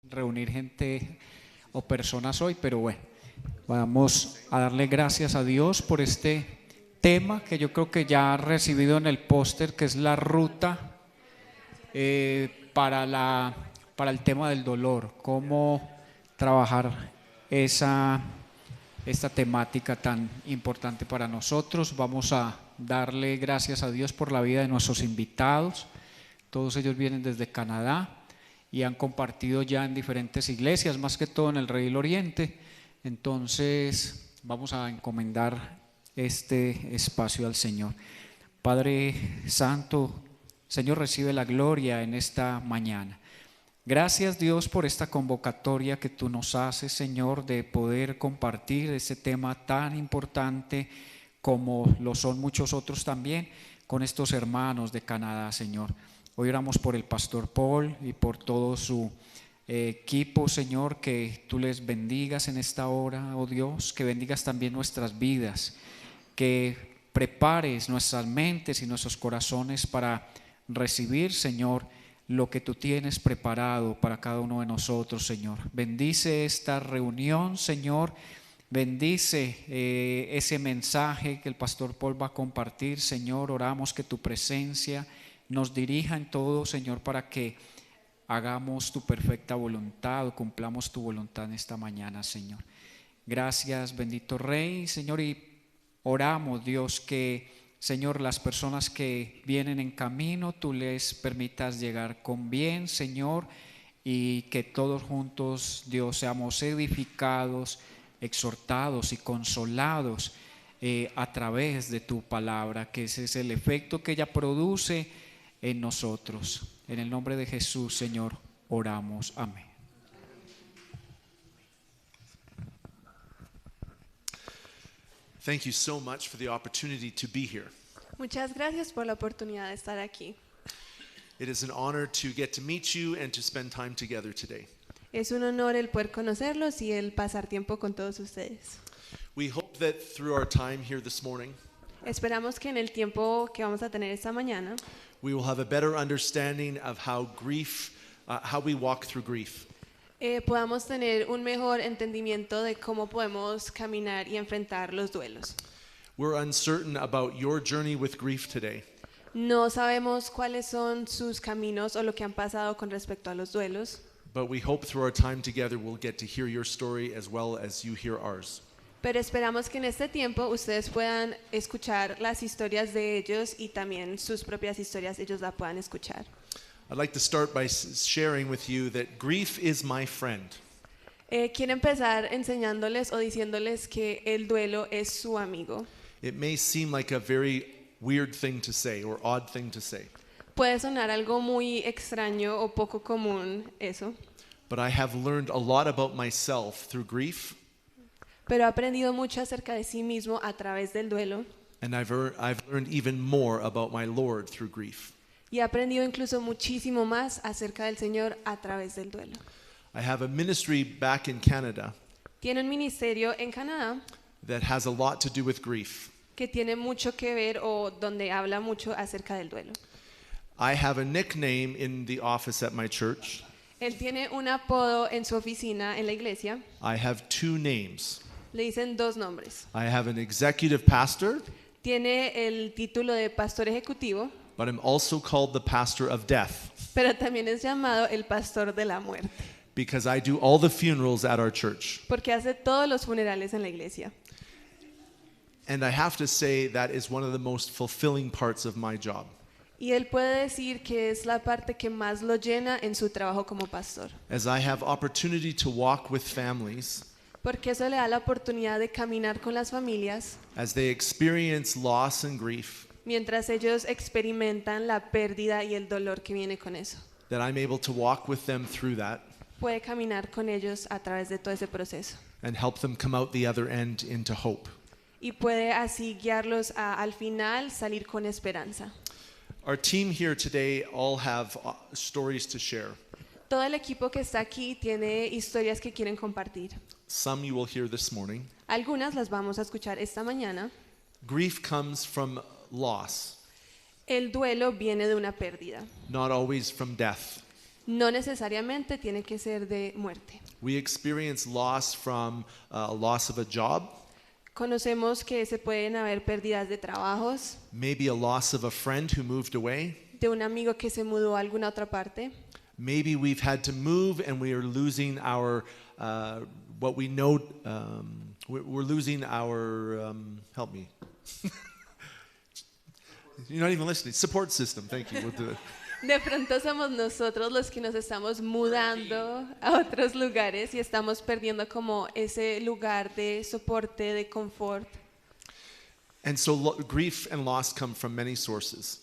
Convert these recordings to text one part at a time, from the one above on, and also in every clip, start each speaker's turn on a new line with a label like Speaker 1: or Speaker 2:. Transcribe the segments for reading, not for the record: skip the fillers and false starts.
Speaker 1: reunir gente o personas hoy, pero bueno, vamos a darle gracias a Dios por este tema que yo creo que ya ha recibido en el póster, que es la ruta para el tema del dolor, cómo trabajar esta temática tan importante para nosotros. Vamos a darle gracias a Dios por la vida de nuestros invitados. Todos ellos vienen desde Canadá y han compartido ya en diferentes iglesias, más que todo en el Rey del Oriente. Entonces vamos a encomendar este espacio al Señor. Padre Santo, Señor, recibe la gloria en esta mañana. Gracias, Dios, por esta convocatoria que tú nos haces, Señor, de poder compartir este tema tan importante como lo son muchos otros también con estos hermanos de Canadá, Señor. Hoy oramos por el pastor Poul y por todo su equipo, Señor, que tú les bendigas en esta hora, oh Dios, que bendigas también nuestras vidas, que prepares nuestras mentes y nuestros corazones para recibir, Señor, lo que tú tienes preparado para cada uno de nosotros, Señor. Bendice esta reunión, Señor. Bendice ese mensaje que el pastor Paul va a compartir, Señor. Oramos que tu presencia nos dirija en todo, Señor, para que hagamos tu perfecta voluntad o cumplamos tu voluntad en esta mañana, Señor. Gracias, bendito Rey, Señor, y oramos, Dios, que, Señor, las personas que vienen en camino, tú les permitas llegar con bien, Señor, y que todos juntos, Dios, seamos edificados, exhortados y consolados a través de tu palabra, que ese es el efecto que ella produce en nosotros. En el nombre de Jesús, Señor, oramos. Amén.
Speaker 2: Thank you so much for the opportunity to be here.
Speaker 3: Muchas gracias por la oportunidad de estar aquí.
Speaker 2: It is an honor to get to meet you and to spend time together today.
Speaker 3: Es un honor el poder conocerlos y el pasar tiempo con todos ustedes.
Speaker 2: We hope that through our time here this morning,
Speaker 3: Esperamos que en el tiempo que vamos a tener esta mañana
Speaker 2: we will have a better understanding of how we walk through grief.
Speaker 3: Podamos tener un mejor entendimiento de cómo podemos caminar y enfrentar los duelos.
Speaker 2: We're uncertain about your journey with grief today,
Speaker 3: No sabemos cuáles son sus caminos o lo que han pasado con respecto a los duelos,
Speaker 2: but we hope through our time together we'll get to hear your story as well as you hear ours.
Speaker 3: pero esperamos que en este tiempo ustedes puedan escuchar las historias de ellos y también sus propias historias ellos la puedan escuchar.
Speaker 2: I'd like to start by sharing with you that grief is my friend.
Speaker 3: Quiero empezar enseñándoles o diciéndoles que el duelo es su amigo.
Speaker 2: It may seem like a very weird thing to say or odd thing to say,
Speaker 3: Puede sonar algo muy extraño o poco común eso,
Speaker 2: but I have learned a lot about myself through grief,
Speaker 3: pero he aprendido mucho acerca de sí mismo a través del duelo
Speaker 2: and I've learned even more about my Lord through grief.
Speaker 3: y he aprendido incluso muchísimo más acerca del Señor a través del duelo.
Speaker 2: I have a ministry back in Canada
Speaker 3: Tiene un ministerio en Canadá
Speaker 2: that has a lot to do with grief.
Speaker 3: que tiene mucho que ver o donde habla mucho acerca del duelo.
Speaker 2: I have a nickname in the office at my church.
Speaker 3: Él tiene un apodo en su oficina en la iglesia,
Speaker 2: I have two names.
Speaker 3: le dicen dos nombres.
Speaker 2: I have an executive pastor,
Speaker 3: Tiene el título de pastor ejecutivo,
Speaker 2: but I'm also called the pastor of death
Speaker 3: pero también es llamado el pastor de la muerte,
Speaker 2: because I do all the funerals at our church.
Speaker 3: porque hace todos los funerales en la iglesia.
Speaker 2: And I have to say that is one of the most fulfilling parts of my job.
Speaker 3: Y él puede decir que es la parte que más lo llena en su trabajo como pastor,
Speaker 2: As I have opportunity to walk with families
Speaker 3: porque eso le da la oportunidad de caminar con las familias
Speaker 2: as they experience loss and grief,
Speaker 3: mientras ellos experimentan la pérdida y el dolor que viene con eso.
Speaker 2: that I'm able to walk with them through that
Speaker 3: Puede caminar con ellos a través de todo ese proceso
Speaker 2: and help them come out the other end into hope.
Speaker 3: y puede así guiarlos al final salir con esperanza.
Speaker 2: Our team here today all have stories to share.
Speaker 3: Todo el equipo que está aquí tiene historias que quieren compartir.
Speaker 2: Some you will hear this morning.
Speaker 3: Algunas las vamos a escuchar esta mañana.
Speaker 2: Grief comes from loss,
Speaker 3: El duelo viene de una pérdida,
Speaker 2: not always from death.
Speaker 3: No necesariamente tiene que ser de muerte.
Speaker 2: We experience loss from loss of a job,
Speaker 3: Conocemos que se pueden haber pérdidas de trabajos,
Speaker 2: maybe a loss of a friend who moved away.
Speaker 3: de un amigo que se mudó a alguna otra parte.
Speaker 2: Maybe we've had to move and we are losing our, what we know, we're losing our, help me. You're not even listening. Support system, thank you. We'll do it.
Speaker 3: De pronto somos nosotros los que nos estamos mudando a otros lugares y estamos perdiendo como ese lugar de soporte, de confort.
Speaker 2: And so grief and loss come from many sources.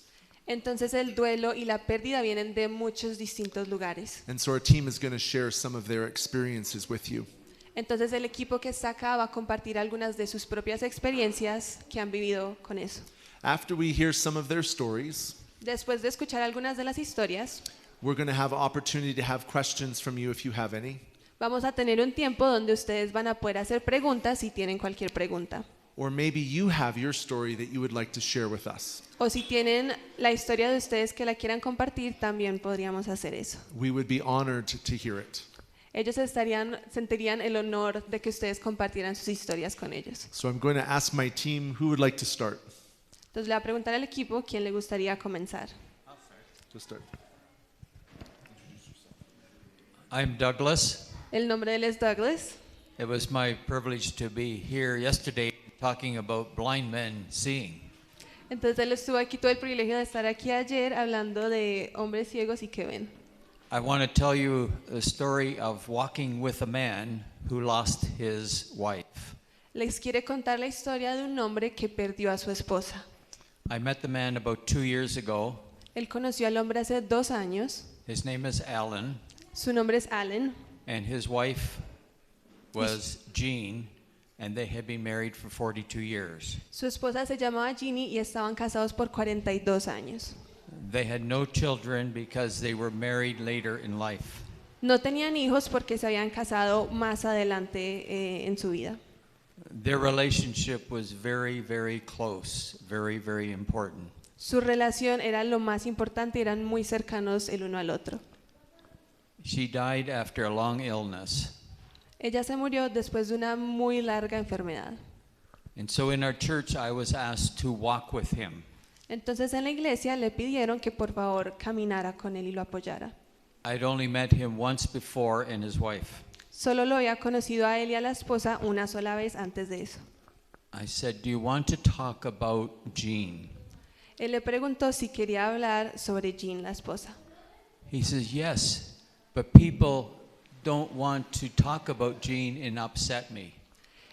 Speaker 3: Entonces el duelo y la pérdida vienen de muchos distintos lugares.
Speaker 2: And so our team is going to share some of their experiences with you.
Speaker 3: Entonces el equipo que está acá va a compartir algunas de sus propias experiencias que han vivido con eso.
Speaker 2: After we hear some of their stories,
Speaker 3: Después de escuchar algunas de las historias,
Speaker 2: we're going to have opportunity to have questions from you if you have any.
Speaker 3: vamos a tener un tiempo donde ustedes van a poder hacer preguntas si tienen cualquier pregunta.
Speaker 2: Or maybe you have your story that you would like to share with us.
Speaker 3: O si tienen la historia de ustedes que la quieran compartir, también podríamos hacer eso.
Speaker 2: We would be honored to hear it.
Speaker 3: Ellos sentirían el honor de que ustedes compartieran sus historias con ellos.
Speaker 2: So I'm going to ask my team who would like to start.
Speaker 3: Entonces le voy a preguntar al equipo quién le gustaría comenzar.
Speaker 2: Just start.
Speaker 4: I'm Douglas.
Speaker 3: El nombre de él es Douglas.
Speaker 4: It was my privilege to be here yesterday talking about blind men seeing.
Speaker 3: Entonces él estuvo aquí, tuvo el privilegio de estar aquí ayer hablando de hombres ciegos y que ven.
Speaker 4: I want to tell you the story of walking with a man who lost his wife.
Speaker 3: Les quiere contar la historia de un hombre que perdió a su esposa.
Speaker 4: I met the man about 2 years ago.
Speaker 3: Él conoció al hombre hace 2 años.
Speaker 4: His name is Alan,
Speaker 3: Su nombre es Allen
Speaker 4: and his wife was Jean, and they had been married for 42 years.
Speaker 3: Su esposa se llamaba Ginny y estaban casados por 42 años.
Speaker 4: They had no children because they were married later in life.
Speaker 3: No tenían hijos porque se habían casado más adelante en su vida.
Speaker 4: Their relationship was very, very close, very, very important.
Speaker 3: Su relación era lo más importante, eran muy cercanos el uno al otro.
Speaker 4: She died after a long illness.
Speaker 3: Ella se murió después de una muy larga enfermedad.
Speaker 4: And so in our church, I was asked to walk with him.
Speaker 3: Entonces en la iglesia le pidieron que por favor caminara con él y lo apoyara.
Speaker 4: I'd only met him once before and his wife.
Speaker 3: Solo lo había conocido a él y a la esposa una sola vez antes de eso.
Speaker 4: I said, "Do you want to talk about Jean?"
Speaker 3: Él le preguntó si quería hablar sobre Jean, la esposa.
Speaker 4: He says, "Yes, but people don't want to talk about Jean and upset me."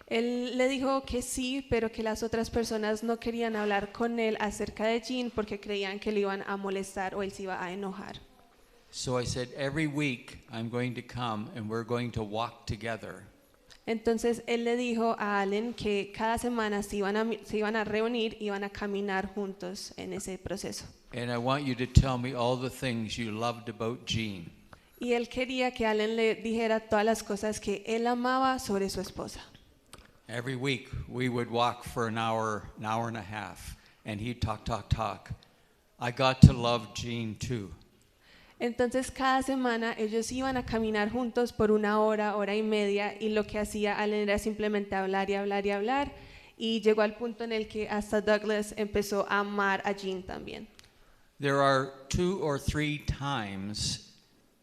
Speaker 3: Él le dijo que sí, pero que las otras personas no querían hablar con él acerca de Jean porque creían que le iban a molestar o él se iba a enojar.
Speaker 4: So I said, "Every week I'm going to come and we're going to walk together."
Speaker 3: Entonces él le dijo a Allen que cada semana se iban a reunir, iban a caminar juntos en ese proceso.
Speaker 4: And I want you to tell me all the things you loved about Jean.
Speaker 3: Y él quería que Allen le dijera todas las cosas que él amaba sobre su esposa.
Speaker 4: Every week we would walk for an hour and a half, and he'd talk. I got to love Jean too.
Speaker 3: Entonces cada semana ellos iban a caminar juntos por una hora, hora y media, y lo que hacía Allen era simplemente hablar y hablar y hablar, y llegó al punto en el que hasta Douglas empezó a amar a Jean también.
Speaker 4: There are 2 or 3 times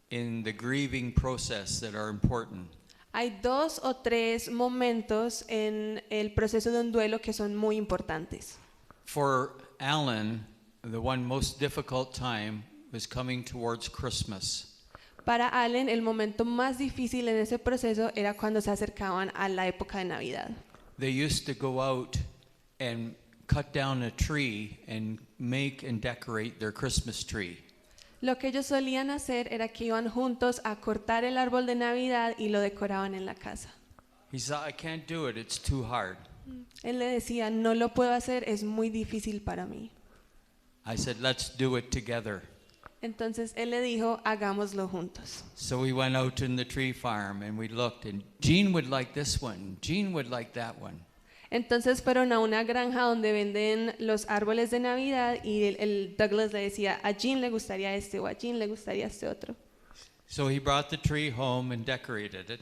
Speaker 4: in the grieving process that are important.
Speaker 3: Hay 2 o 3 momentos en el proceso de un duelo que son muy importantes.
Speaker 4: For Alan, the one most difficult time was coming towards Christmas.
Speaker 3: Para Allen, el momento más difícil en ese proceso era cuando se acercaban a la época de Navidad.
Speaker 4: They used to go out and cut down a tree and make and decorate their Christmas tree.
Speaker 3: Lo que ellos solían hacer era que iban juntos a cortar el árbol de Navidad y lo decoraban en la casa.
Speaker 4: He said, "I can't do it, it's too hard."
Speaker 3: Él le decía, no lo puedo hacer, es muy difícil para mí.
Speaker 4: I said, "Let's do it together."
Speaker 3: Entonces él le dijo, hagámoslo juntos.
Speaker 4: So we went out in the tree farm and we looked, and Jean would like this one, Jean would like that one.
Speaker 3: Entonces fueron a una granja donde venden los árboles de Navidad y el Douglas le decía, a Jean le gustaría este o a Jean le gustaría este otro.
Speaker 4: So he brought the tree home and decorated it.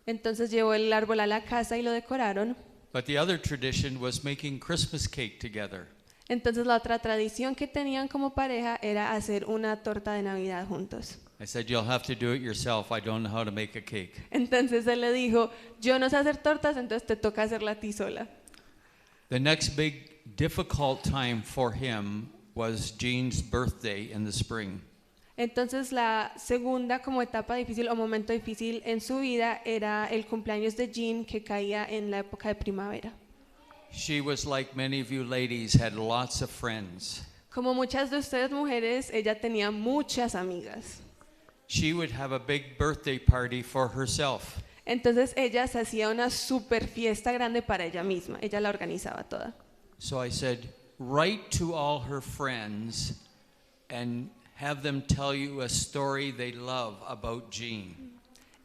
Speaker 3: Entonces llevó el árbol a la casa y lo decoraron.
Speaker 4: But the other tradition was making Christmas cake together.
Speaker 3: Entonces la otra tradición que tenían como pareja era hacer una torta de Navidad juntos.
Speaker 4: I said, you'll have to do it yourself. I don't know how to make a cake.
Speaker 3: Entonces él le dijo, yo no sé hacer tortas, entonces te toca hacerla a ti sola.
Speaker 4: The next big difficult time for him was Jean's birthday in the spring.
Speaker 3: Entonces la segunda como etapa difícil o momento difícil en su vida era el cumpleaños de Jean que caía en la época de primavera.
Speaker 4: She was like many of you ladies, had lots of friends.
Speaker 3: Como muchas de ustedes mujeres, ella tenía muchas amigas.
Speaker 4: She would have a big birthday party for herself.
Speaker 3: Entonces ella se hacía una super fiesta grande para ella misma. Ella la organizaba toda.
Speaker 4: So I said, write to all her friends and have them tell you a story they love about Jean.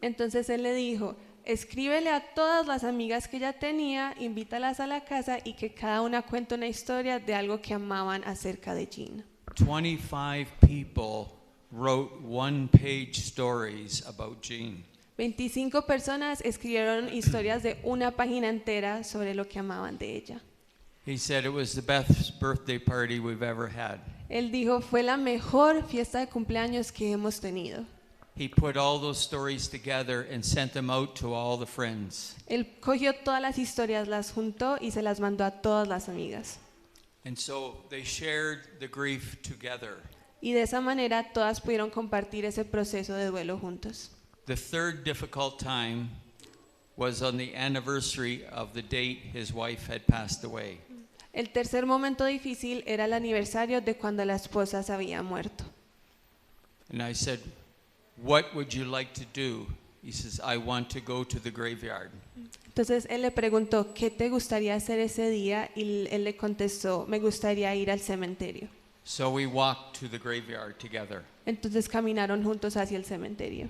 Speaker 3: Entonces él le dijo, escríbele a todas las amigas que ella tenía, invítalas a la casa y que cada una cuente una historia de algo que amaban acerca de Jean.
Speaker 4: 25 people wrote one-page stories about Jean.
Speaker 3: 25 personas escribieron historias de una página entera sobre lo que amaban de ella.
Speaker 4: He said it was the best birthday party we've ever had.
Speaker 3: Él dijo, fue la mejor fiesta de cumpleaños que hemos tenido.
Speaker 4: He put all those stories together and sent them out to all the friends.
Speaker 3: Él cogió todas las historias, las juntó y se las mandó a todas las amigas.
Speaker 4: And so they shared the grief together.
Speaker 3: Y de esa manera todas pudieron compartir ese proceso de duelo juntos.
Speaker 4: The third difficult time was on the anniversary of the date his wife had passed away.
Speaker 3: El tercer momento difícil era el aniversario de cuando la esposa se había muerto.
Speaker 4: And I said, what would you like to do? He says, I want to go to the graveyard.
Speaker 3: Entonces él le preguntó, ¿qué te gustaría hacer ese día? Y él le contestó, me gustaría ir al cementerio.
Speaker 4: So we walked to the graveyard together.
Speaker 3: Entonces caminaron juntos hacia el cementerio.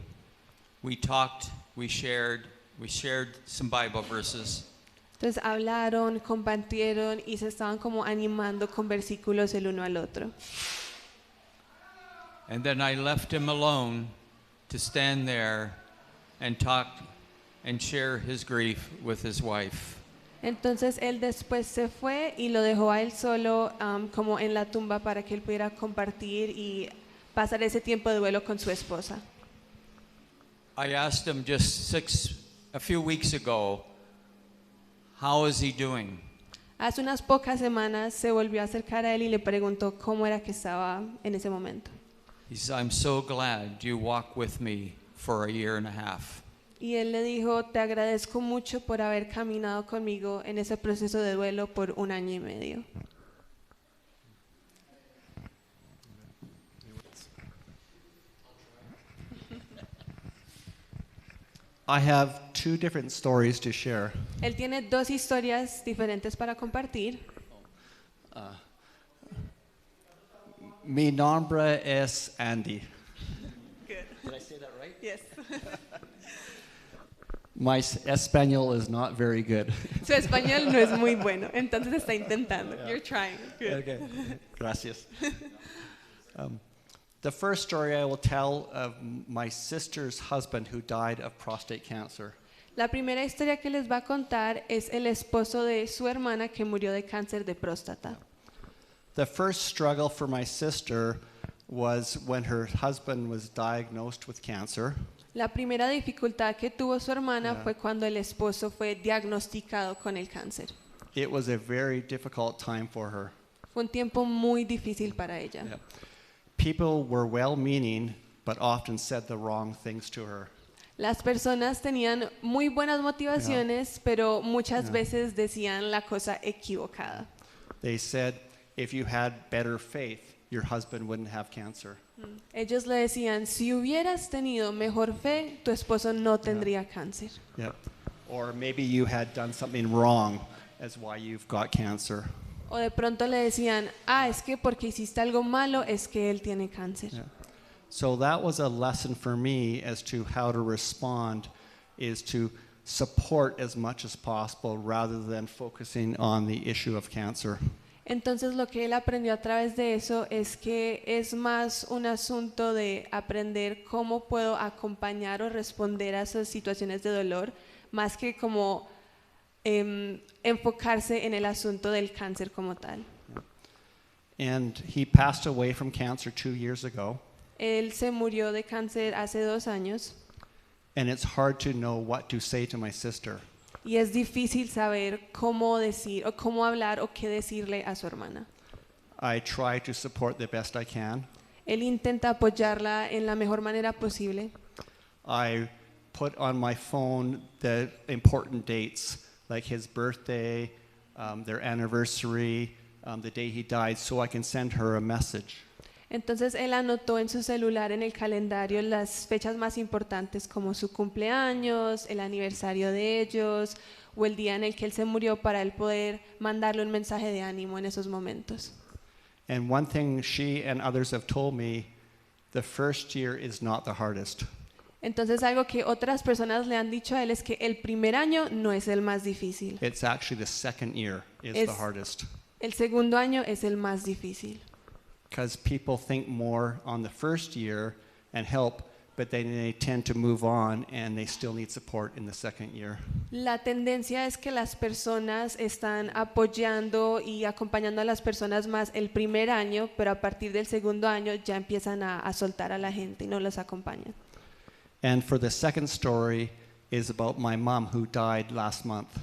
Speaker 4: We talked, we shared some Bible verses.
Speaker 3: Entonces hablaron, compartieron y se estaban como animando con versículos el uno al otro.
Speaker 4: And then I left him alone to stand there and talk and share his grief with his wife.
Speaker 3: Entonces él después se fue y lo dejó a él solo como en la tumba para que él pudiera compartir y pasar ese tiempo de duelo con su esposa.
Speaker 4: I asked him just a few weeks ago, how is he doing?
Speaker 3: Hace unas pocas semanas se volvió a acercar a él y le preguntó cómo era que estaba en ese momento.
Speaker 4: He says, I'm so glad you walked with me for a year and a half.
Speaker 3: Y él le dijo, te agradezco mucho por haber caminado conmigo en ese proceso de duelo por 1 año y medio.
Speaker 5: I have 2 different stories to share.
Speaker 3: Él tiene 2 historias diferentes para compartir.
Speaker 5: Mi nombre es Andy.
Speaker 3: Good.
Speaker 5: Did I say that right?
Speaker 3: Yes.
Speaker 5: My Espanol is not very good.
Speaker 3: Su español no es muy bueno, entonces está intentando. You're trying. Good.
Speaker 5: Okay, gracias. The first story I will tell of my sister's husband who died of prostate cancer.
Speaker 3: La primera historia que les va a contar es el esposo de su hermana que murió de cáncer de próstata.
Speaker 5: The first struggle for my sister was when her husband was diagnosed with cancer.
Speaker 3: La primera dificultad que tuvo su hermana fue cuando el esposo fue diagnosticado con el cáncer.
Speaker 5: It was a very difficult time for her.
Speaker 3: Fue un tiempo muy difícil para ella.
Speaker 5: Yeah. People were well-meaning, but often said the wrong things to her.
Speaker 3: Las personas tenían muy buenas motivaciones, pero muchas veces decían la cosa equivocada.
Speaker 5: They said, if you had better faith, your husband wouldn't have cancer.
Speaker 3: Ellos le decían, si hubieras tenido mejor fe, tu esposo no tendría cáncer.
Speaker 5: Yep. Or maybe you had done something wrong as why you've got cancer.
Speaker 3: O de pronto le decían, es que porque hiciste algo malo es que él tiene cáncer.
Speaker 5: Yeah. So that was a lesson for me as to how to respond, is to support as much as possible rather than focusing on the issue of cancer.
Speaker 3: Entonces lo que él aprendió a través de eso es que es más un asunto de aprender cómo puedo acompañar o responder a esas situaciones de dolor, más que como enfocarse en el asunto del cáncer como tal.
Speaker 5: And he passed away from cancer 2 years ago.
Speaker 3: Él se murió de cáncer hace 2 años
Speaker 5: And it's hard to know what to say to my sister.
Speaker 3: y es difícil saber cómo decir o cómo hablar o qué decirle a su hermana.
Speaker 5: I try to support the best I can.
Speaker 3: Él intenta apoyarla en la mejor manera posible.
Speaker 5: I put on my phone the important dates, like his birthday, their anniversary, the day he died, so I can send her a message.
Speaker 3: Entonces él anotó en su celular, en el calendario, las fechas más importantes como su cumpleaños, el aniversario de ellos o el día en el que él se murió para él poder mandarle un mensaje de ánimo en esos momentos.
Speaker 5: And one thing she and others have told me, the first year is not the hardest.
Speaker 3: Entonces algo que otras personas le han dicho a él es que el primer año no es el más difícil.
Speaker 5: It's actually the second year is
Speaker 3: Es-
Speaker 5: the hardest.
Speaker 3: El segundo año es el más difícil.
Speaker 5: Because people think more on the first year and help, but then they tend to move on and they still need support in the second year.
Speaker 3: La tendencia es que las personas están apoyando y acompañando a las personas más el primer año, pero a partir del segundo año ya empiezan a soltar a la gente y no los acompañan.
Speaker 5: And for the second story is about my mom who died last month.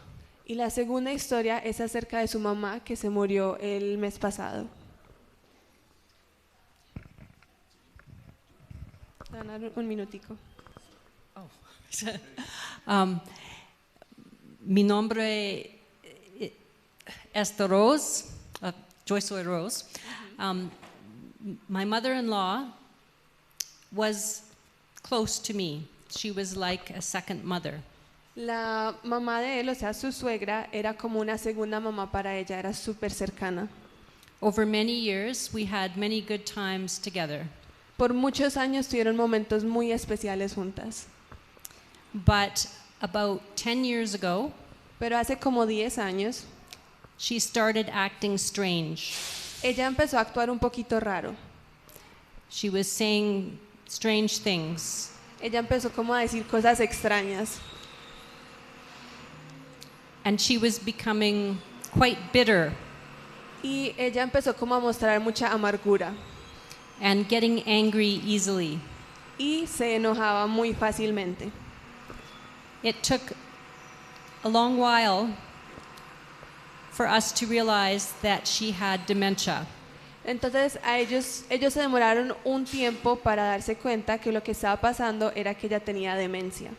Speaker 3: Y la segunda historia es acerca de su mamá que se murió el mes pasado. Dar un minutico.
Speaker 6: Mi nombre es Rose. Yo soy Rose. My mother-in-law was close to me. She was like a second mother.
Speaker 3: La mamá de él, o sea, su suegra, era como una segunda mamá para ella, era súper cercana.
Speaker 6: Over many years, we had many good times together.
Speaker 3: Por muchos años tuvieron momentos muy especiales juntas.
Speaker 6: But about 10 years ago,
Speaker 3: Pero hace como 10 años,
Speaker 6: she started acting strange.
Speaker 3: ella empezó a actuar un poquito raro.
Speaker 6: She was saying strange things.
Speaker 3: Ella empezó como a decir cosas extrañas.
Speaker 6: And she was becoming quite bitter
Speaker 3: Y ella empezó como a mostrar mucha amargura.
Speaker 6: and getting angry easily.
Speaker 3: Y se enojaba muy fácilmente.
Speaker 6: It took a long while for us to realize that she had dementia.
Speaker 3: Entonces ellos se demoraron un tiempo para darse cuenta que lo que estaba pasando era que ella tenía demencia.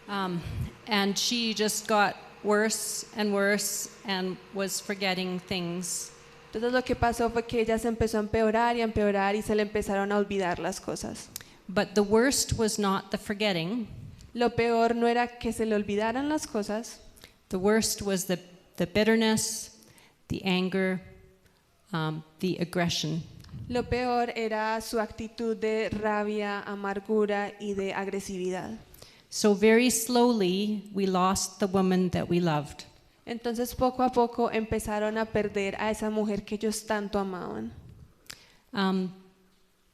Speaker 6: And she just got worse and was forgetting things.
Speaker 3: Entonces lo que pasó fue que ella se empezó a empeorar y se le empezaron a olvidar las cosas.
Speaker 6: But the worst was not the forgetting.
Speaker 3: Lo peor no era que se le olvidaran las cosas,
Speaker 6: The worst was the bitterness, the anger, the aggression.
Speaker 3: lo peor era su actitud de rabia, amargura y de agresividad.
Speaker 6: So very slowly, we lost the woman that we loved.
Speaker 3: Entonces poco a poco empezaron a perder a esa mujer que ellos tanto amaban.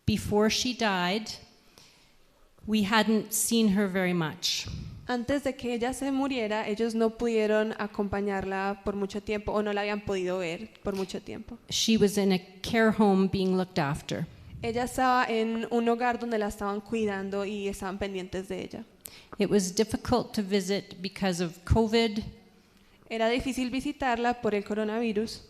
Speaker 6: Before she died, we hadn't seen her very much.
Speaker 3: Antes de que ella se muriera, ellos no pudieron acompañarla por mucho tiempo o no la habían podido ver por mucho tiempo.
Speaker 6: She was in a care home being looked after.
Speaker 3: Ella estaba en un hogar donde la estaban cuidando y estaban pendientes de ella.
Speaker 6: It was difficult to visit because of COVID
Speaker 3: Era difícil visitarla por el coronavirus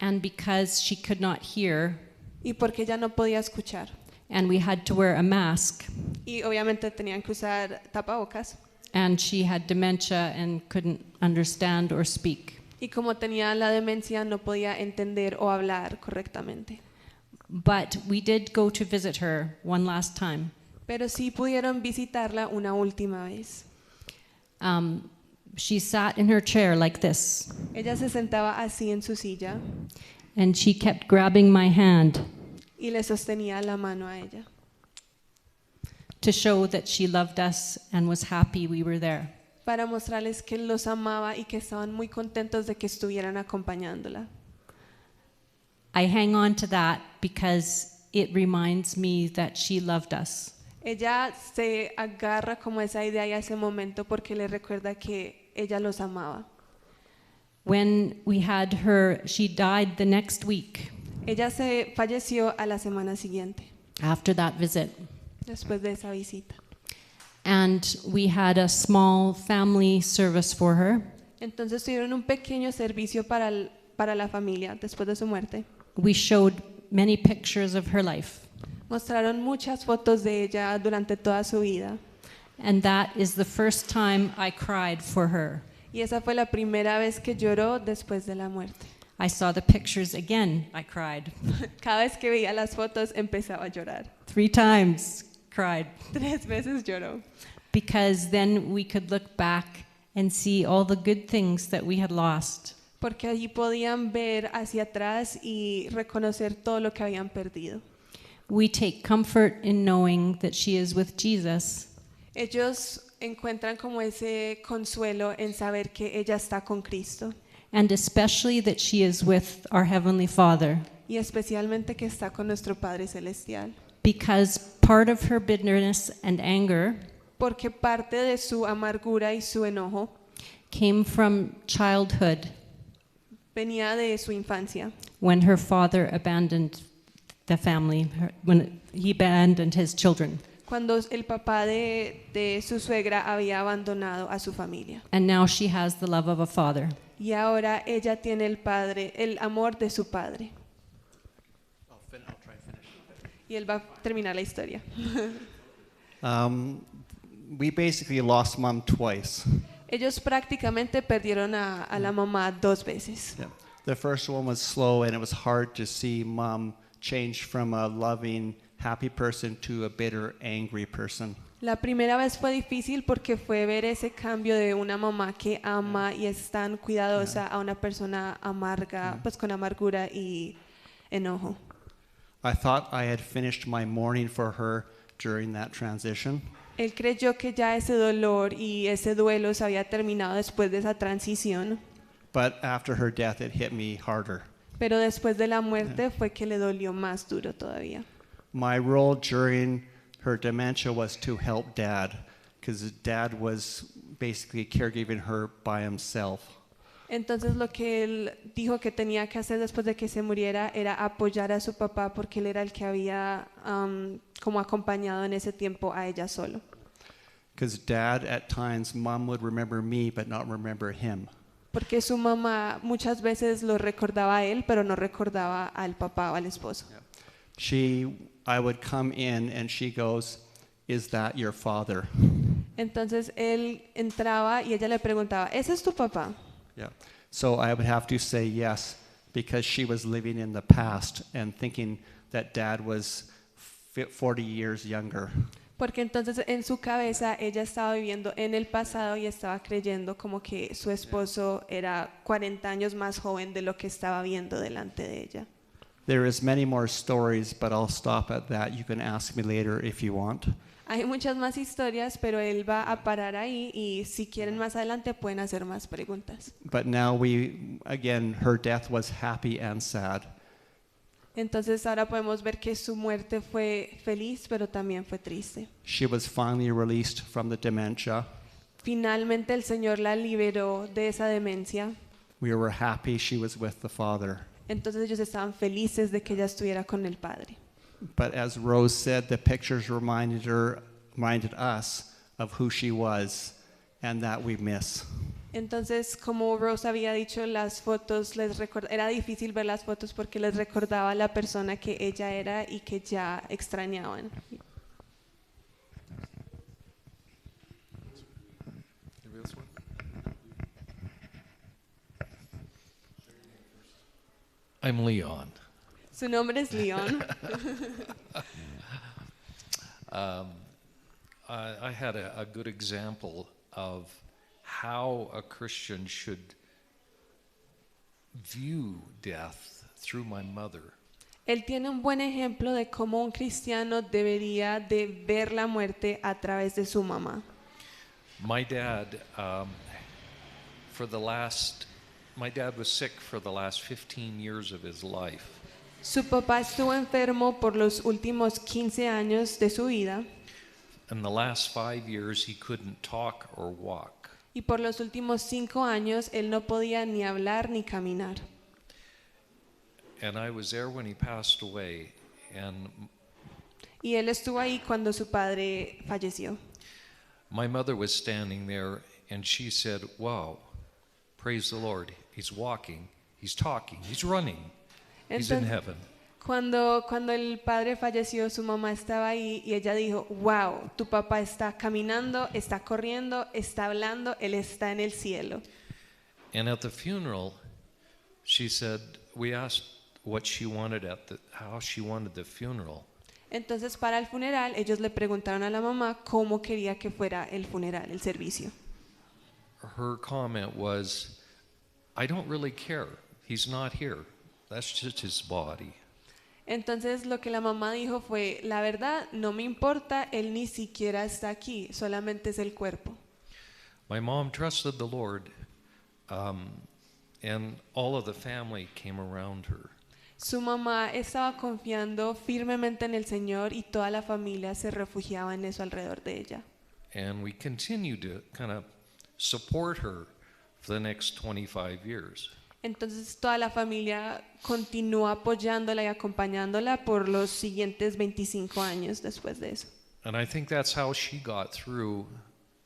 Speaker 6: and because she could not hear,
Speaker 3: y porque ella no podía escuchar.
Speaker 6: and we had to wear a mask.
Speaker 3: Y obviamente tenían que usar tapabocas.
Speaker 6: And she had dementia and couldn't understand or speak.
Speaker 3: Y como tenía la demencia, no podía entender o hablar correctamente.
Speaker 6: But we did go to visit her one last time.
Speaker 3: Pero sí pudieron visitarla una última vez.
Speaker 6: She sat in her chair like this,
Speaker 3: Ella se sentaba así en su silla
Speaker 6: and she kept grabbing my hand
Speaker 3: y le sostenía la mano a ella,
Speaker 6: to show that she loved us and was happy we were there.
Speaker 3: para mostrarles que Él los amaba y que estaban muy contentos de que estuvieran acompañándola.
Speaker 6: I hang on to that because it reminds me that she loved us.
Speaker 3: Ella se agarra como a esa idea y a ese momento porque le recuerda que ella los amaba.
Speaker 6: When we had her, she died the next week
Speaker 3: Ella se falleció a la semana siguiente,
Speaker 6: after that visit.
Speaker 3: después de esa visita.
Speaker 6: And we had a small family service for her.
Speaker 3: Entonces tuvieron un pequeño servicio para la familia después de su muerte.
Speaker 6: We showed many pictures of her life.
Speaker 3: Mostraron muchas fotos de ella durante toda su vida.
Speaker 6: And that is the first time I cried for her.
Speaker 3: Y esa fue la primera vez que lloró después de la muerte.
Speaker 6: I saw the pictures again, I cried.
Speaker 3: Cada vez que veía las fotos empezaba a llorar.
Speaker 6: 3 times cried.
Speaker 3: 3 veces lloró.
Speaker 6: Because then we could look back and see all the good things that we had lost.
Speaker 3: Porque allí podían ver hacia atrás y reconocer todo lo que habían perdido.
Speaker 6: We take comfort in knowing that she is with Jesus.
Speaker 3: Ellos encuentran como ese consuelo en saber que ella está con Cristo
Speaker 6: And especially that she is with our Heavenly Father.
Speaker 3: y especialmente que está con nuestro Padre Celestial.
Speaker 6: Because part of her bitterness and anger
Speaker 3: Porque parte de su amargura y su enojo
Speaker 6: came from childhood
Speaker 3: venía de su infancia,
Speaker 6: when her father abandoned the family, when he abandoned his children.
Speaker 3: cuando el papá de su suegra había abandonado a su familia.
Speaker 6: And now she has the love of a father.
Speaker 3: Y ahora ella tiene el amor de su padre. Y él va a terminar la historia.
Speaker 5: We basically lost mom twice.
Speaker 3: Ellos prácticamente perdieron a la mamá 2 veces.
Speaker 5: Yeah. The first one was slow, and it was hard to see mom change from a loving, happy person to a bitter, angry person.
Speaker 3: La primera vez fue difícil porque fue ver ese cambio de una mamá que ama y es tan cuidadosa a una persona amarga, pues con amargura y enojo.
Speaker 5: I thought I had finished my mourning for her during that transition.
Speaker 3: Él creyó que ya ese dolor y ese duelo se había terminado después de esa transición,
Speaker 5: But after her death, it hit me harder.
Speaker 3: pero después de la muerte fue que le dolió más duro todavía.
Speaker 5: My role during her dementia was to help Dad, because Dad was basically caregiving her by himself.
Speaker 3: Entonces lo que él dijo que tenía que hacer después de que se muriera era apoyar a su papá porque él era el que había como acompañado en ese tiempo a ella solo.
Speaker 5: Because Dad, at times, Mom would remember me but not remember him.
Speaker 3: Porque su mamá muchas veces lo recordaba a él, pero no recordaba al papá o al esposo.
Speaker 5: I would come in and she goes, "Is that your father?"
Speaker 3: Entonces él entraba y ella le preguntaba, ¿ese es tu papá?
Speaker 5: Yeah. So I would have to say yes, because she was living in the past and thinking that Dad was 40 years younger.
Speaker 3: Porque entonces en su cabeza ella estaba viviendo en el pasado y estaba creyendo como que su esposo era 40 años más joven de lo que estaba viendo delante de ella.
Speaker 5: There is many more stories, but I'll stop at that. You can ask me later if you want.
Speaker 3: Hay muchas más historias, pero él va a parar ahí y si quieren más adelante pueden hacer más preguntas.
Speaker 5: But now again, her death was happy and sad.
Speaker 3: Entonces ahora podemos ver que su muerte fue feliz, pero también fue triste.
Speaker 5: She was finally released from the dementia.
Speaker 3: Finalmente el Señor la liberó de esa demencia.
Speaker 5: We were happy she was with the Father.
Speaker 3: Entonces ellos estaban felices de que ella estuviera con el Padre.
Speaker 5: But as Rose said, the pictures reminded us of who she was and that we miss.
Speaker 3: Entonces, como Rose había dicho, las fotos era difícil ver las fotos porque les recordaba la persona que ella era y que ya extrañaban.
Speaker 7: I'm Leon.
Speaker 3: Su nombre es Leon.
Speaker 7: I had a good example of how a Christian should view death through my mother.
Speaker 3: Él tiene un buen ejemplo de cómo un cristiano debería de ver la muerte a través de su mamá.
Speaker 7: My dad, my dad was sick for the last 15 years of his life.
Speaker 3: Su papá estuvo enfermo por los últimos 15 años de su vida
Speaker 7: In the last 5 years, he couldn't talk or walk.
Speaker 3: y por los últimos 5 años él no podía ni hablar ni caminar.
Speaker 7: And I was there when he passed away. And
Speaker 3: Y él estuvo ahí cuando su padre falleció.
Speaker 7: my mother was standing there, and she said, "Wow, praise the Lord. He's walking, he's talking, he's running. He's in
Speaker 3: Entonces,
Speaker 7: heaven."
Speaker 3: cuando el padre falleció, su mamá estaba ahí y ella dijo, wow, tu papá está caminando, está corriendo, está hablando, él está en el cielo.
Speaker 7: And at the funeral, she said, we asked what she wanted how she wanted the funeral.
Speaker 3: Entonces para el funeral ellos le preguntaron a la mamá cómo quería que fuera el funeral, el servicio.
Speaker 7: Her comment was, "I don't really care. He's not here. That's just his body."
Speaker 3: Entonces lo que la mamá dijo fue, la verdad no me importa, él ni siquiera está aquí, solamente es el cuerpo.
Speaker 7: My mom trusted the Lord, and all of the family came around her.
Speaker 3: Su mamá estaba confiando firmemente en el Señor y toda la familia se refugiaba en eso alrededor de ella.
Speaker 7: And we continued to kind of support her for the next 25 years.
Speaker 3: Entonces toda la familia continuó apoyándola y acompañándola por los siguientes 25 años después de eso.
Speaker 7: And I think that's how she got through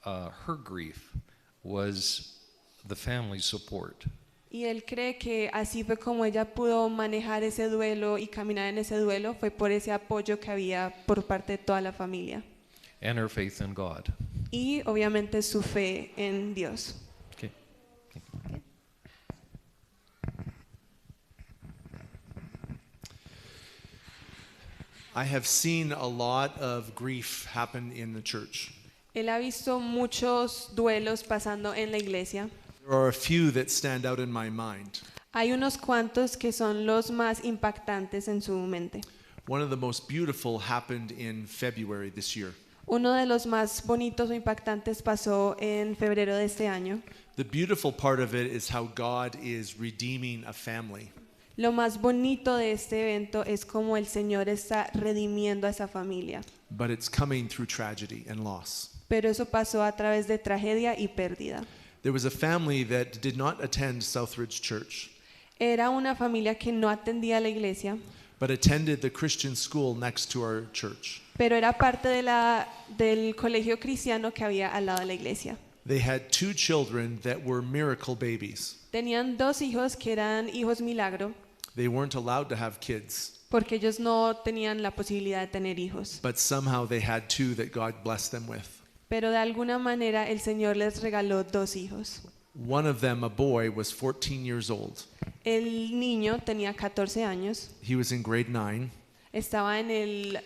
Speaker 7: her grief, was the family support.
Speaker 3: Y él cree que así fue como ella pudo manejar ese duelo y caminar en ese duelo, fue por ese apoyo que había por parte de toda la familia.
Speaker 7: And her faith in God.
Speaker 3: Y obviamente su fe en Dios.
Speaker 7: Okay.
Speaker 2: I have seen a lot of grief happen in the church.
Speaker 3: Él ha visto muchos duelos pasando en la iglesia.
Speaker 2: There are a few that stand out in my mind.
Speaker 3: Hay unos cuantos que son los más impactantes en su mente.
Speaker 2: One of the most beautiful happened in February this year.
Speaker 3: Uno de los más bonitos o impactantes pasó en febrero de este año.
Speaker 2: The beautiful part of it is how God is redeeming a family.
Speaker 3: Lo más bonito de este evento es cómo el Señor está redimiendo a esa familia.
Speaker 2: But it's coming through tragedy and loss.
Speaker 3: Pero eso pasó a través de tragedia y pérdida.
Speaker 2: There was a family that did not attend Southridge Church,
Speaker 3: Era una familia que no atendía a la iglesia,
Speaker 2: but attended the Christian school next to our church.
Speaker 3: pero era parte del colegio cristiano que había al lado de la iglesia.
Speaker 2: They had 2 children that were miracle babies.
Speaker 3: Tenían 2 hijos que eran hijos milagro,
Speaker 2: They weren't allowed to have kids,
Speaker 3: porque ellos no tenían la posibilidad de tener hijos.
Speaker 2: but somehow they had 2 that God blessed them with.
Speaker 3: Pero de alguna manera el Señor les regaló 2 hijos.
Speaker 2: One of them, a boy, was 14 years old.
Speaker 3: El niño tenía 14 años,
Speaker 2: He was in grade 9.
Speaker 3: estaba en el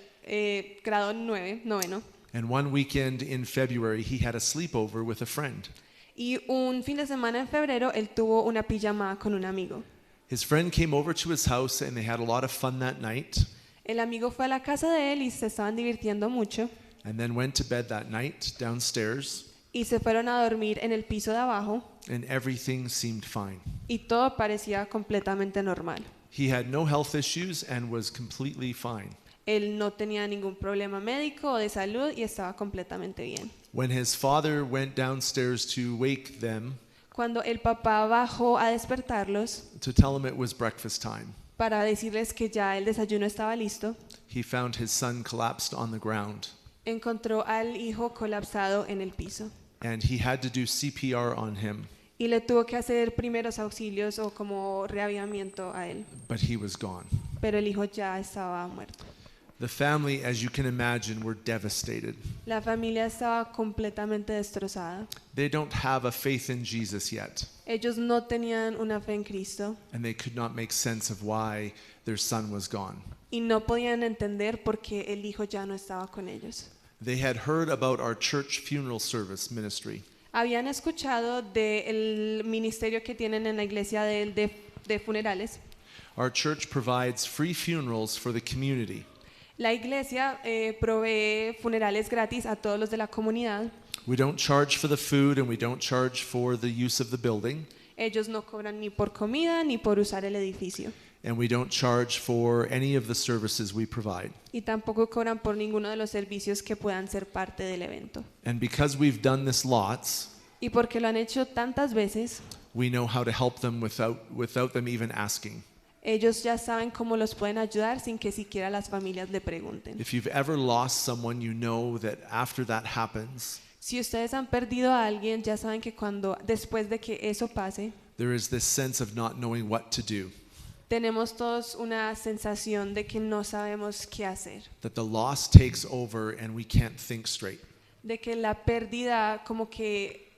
Speaker 3: grado noveno,
Speaker 2: And one weekend in February, he had a sleepover with a friend.
Speaker 3: y un fin de semana en febrero él tuvo una pijamada con un amigo.
Speaker 2: His friend came over to his house and they had a lot of fun that night,
Speaker 3: El amigo fue a la casa de él y se estaban divirtiendo mucho
Speaker 2: and then went to bed that night downstairs,
Speaker 3: y se fueron a dormir en el piso de abajo
Speaker 2: and everything seemed fine.
Speaker 3: y todo parecía completamente normal.
Speaker 2: He had no health issues and was completely fine.
Speaker 3: Él no tenía ningún problema médico o de salud y estaba completamente bien.
Speaker 2: When his father went downstairs to wake them,
Speaker 3: Cuando el papá bajó a despertarlos
Speaker 2: to tell them it was breakfast time,
Speaker 3: para decirles que ya el desayuno estaba listo,
Speaker 2: he found his son collapsed on the ground,
Speaker 3: encontró al hijo colapsado en el piso
Speaker 2: and he had to do CPR on him,
Speaker 3: y le tuvo que hacer primeros auxilios o como reavivamiento a él,
Speaker 2: but he was gone.
Speaker 3: pero el hijo ya estaba muerto.
Speaker 2: The family, as you can imagine, were devastated.
Speaker 3: La familia estaba completamente destrozada.
Speaker 2: They don't have a faith in Jesus yet,
Speaker 3: Ellos no tenían una fe en Cristo
Speaker 2: and they could not make sense of why their son was gone.
Speaker 3: y no podían entender por qué el hijo ya no estaba con ellos.
Speaker 2: They had heard about our church funeral service ministry,
Speaker 3: Habían escuchado del ministerio que tienen en la iglesia de funerales.
Speaker 2: Our church provides free funerals for the community.
Speaker 3: La iglesia provee funerales gratis a todos los de la comunidad.
Speaker 2: We don't charge for the food and we don't charge for the use of the building.
Speaker 3: Ellos no cobran ni por comida ni por usar el edificio.
Speaker 2: And we don't charge for any of the services we provide.
Speaker 3: Y tampoco cobran por ninguno de los servicios que puedan ser parte del evento.
Speaker 2: And because we've done this lots,
Speaker 3: Y porque lo han hecho tantas veces,
Speaker 2: we know how to help them without them even asking.
Speaker 3: ellos ya saben cómo los pueden ayudar sin que siquiera las familias le pregunten.
Speaker 2: If you've ever lost someone, you know that after that happens,
Speaker 3: Si ustedes han perdido a alguien, ya saben que después de que eso pase,
Speaker 2: there is this sense of not knowing what to do.
Speaker 3: tenemos todos una sensación de que no sabemos qué hacer,
Speaker 2: That the loss takes over and we can't think straight.
Speaker 3: de que la pérdida como que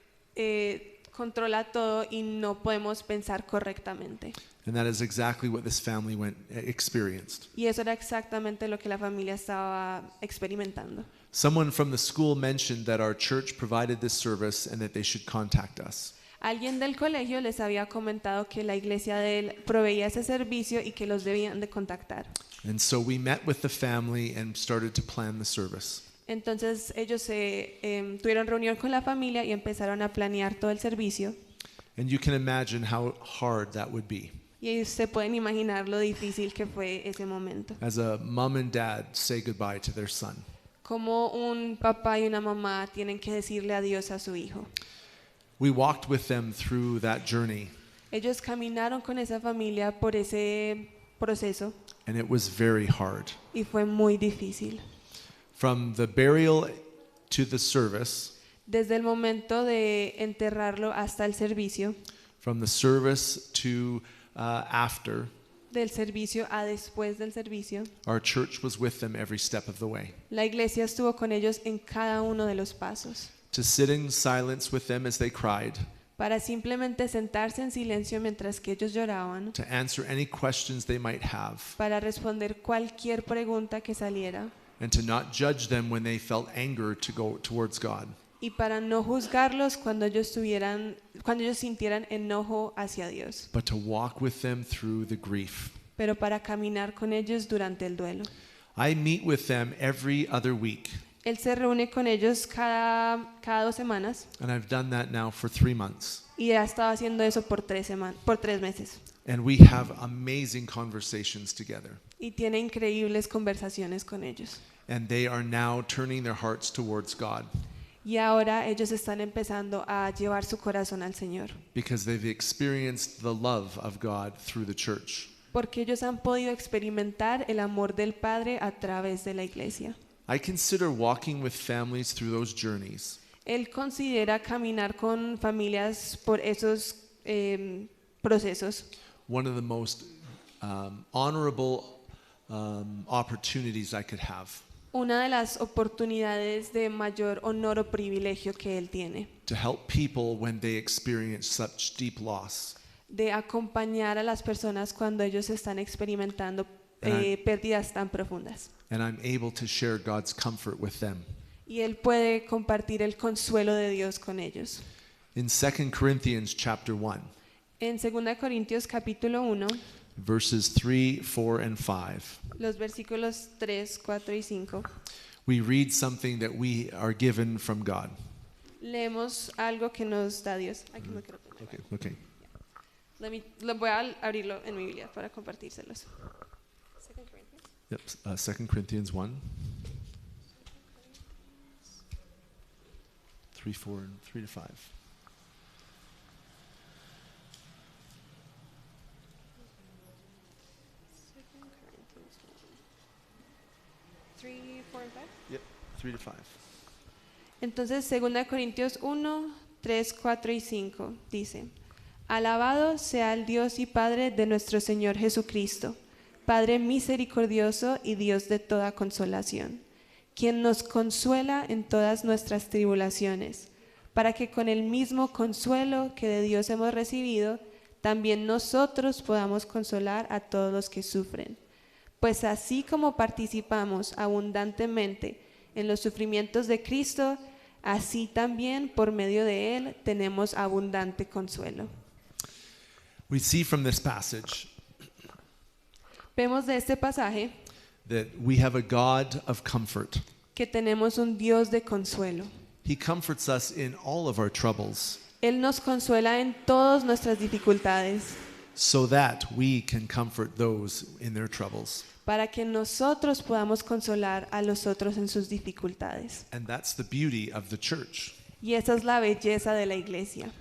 Speaker 3: controla todo y no podemos pensar correctamente.
Speaker 2: And that is exactly what this family experienced.
Speaker 3: Y eso era exactamente lo que la familia estaba experimentando.
Speaker 2: Someone from the school mentioned that our church provided this service and that they should contact us.
Speaker 3: Alguien del colegio les había comentado que la iglesia de él proveía ese servicio y que los debían de contactar.
Speaker 2: And so we met with the family and started to plan the service.
Speaker 3: Entonces ellos tuvieron reunión con la familia y empezaron a planear todo el servicio.
Speaker 2: And you can imagine how hard that would be.
Speaker 3: Y se pueden imaginar lo difícil que fue ese momento.
Speaker 2: As a mom and dad say goodbye to their son.
Speaker 3: Como un papá y una mamá tienen que decirle adiós a su hijo.
Speaker 2: We walked with them through that journey,
Speaker 3: Ellos caminaron con esa familia por ese proceso
Speaker 2: and it was very hard.
Speaker 3: y fue muy difícil.
Speaker 2: From the burial to the service,
Speaker 3: Desde el momento de enterrarlo hasta el servicio,
Speaker 2: from the service to after,
Speaker 3: del servicio a después del servicio,
Speaker 2: our church was with them every step of the way.
Speaker 3: la iglesia estuvo con ellos en cada uno de los pasos.
Speaker 2: To sit in silence with them as they cried,
Speaker 3: Para simplemente sentarse en silencio mientras que ellos lloraban,
Speaker 2: to answer any questions they might have,
Speaker 3: para responder cualquier pregunta que saliera
Speaker 2: and to not judge them when they felt anger to go towards God.
Speaker 3: y para no juzgarlos cuando ellos sintieran enojo hacia Dios,
Speaker 2: But to walk with them through the grief.
Speaker 3: pero para caminar con ellos durante el duelo.
Speaker 2: I meet with them every other week,
Speaker 3: Él se reúne con ellos cada 2 semanas
Speaker 2: and I've done that now for 3 months.
Speaker 3: y ha estado haciendo eso por 3 meses.
Speaker 2: And we have amazing conversations together.
Speaker 3: Y tiene increíbles conversaciones con ellos.
Speaker 2: And they are now turning their hearts towards God
Speaker 3: Y ahora ellos están empezando a llevar su corazón al Señor,
Speaker 2: because they've experienced the love of God through the church.
Speaker 3: porque ellos han podido experimentar el amor del Padre a través de la iglesia.
Speaker 2: I consider walking with families through those journeys
Speaker 3: Él considera caminar con familias por esos procesos
Speaker 2: one of the most honorable opportunities I could have
Speaker 3: una de las oportunidades de mayor honor o privilegio que Él tiene,
Speaker 2: to help people when they experience such deep loss.
Speaker 3: de acompañar a las personas cuando ellos están experimentando pérdidas tan profundas.
Speaker 2: And I'm able to share God's comfort with them.
Speaker 3: Y Él puede compartir el consuelo de Dios con ellos.
Speaker 2: In 2 Corinthians chapter 1,
Speaker 3: En 2 Corintios capítulo 1,
Speaker 2: verses 3, 4, and 5,
Speaker 3: los versículos 3, 4 y 5,
Speaker 2: we read something that we are given from God.
Speaker 3: leemos algo que nos da Dios. Aquí no quiero poner.
Speaker 2: Okay.
Speaker 3: Lo voy a abrirlo en mi Biblia para compartírselos. 2 Corinthians.
Speaker 2: Yep, 2 Corinthians 1, 3, 4, and 3 to 5.
Speaker 3: 3, 4 and 5.
Speaker 2: Yep, 3 to 5.
Speaker 3: Entonces, 2 Corintios 1, 3, 4 y 5 dice: Alabado sea el Dios y Padre de nuestro Señor Jesucristo, Padre misericordioso y Dios de toda consolación, quien nos consuela en todas nuestras tribulaciones, para que con el mismo consuelo que de Dios hemos recibido, también nosotros podamos consolar a todos los que sufren. Pues así como participamos abundantemente en los sufrimientos de Cristo, así también por medio de Él tenemos abundante consuelo.
Speaker 2: We see from this passage
Speaker 3: Vemos de este pasaje
Speaker 2: that we have a God of comfort.
Speaker 3: que tenemos un Dios de consuelo.
Speaker 2: He comforts us in all of our troubles
Speaker 3: Él nos consuela en todas nuestras dificultades
Speaker 2: so that we can comfort those in their troubles.
Speaker 3: para que nosotros podamos consolar a los otros en sus dificultades.
Speaker 2: And that's the beauty of the church.
Speaker 3: Y esa es la belleza de la iglesia.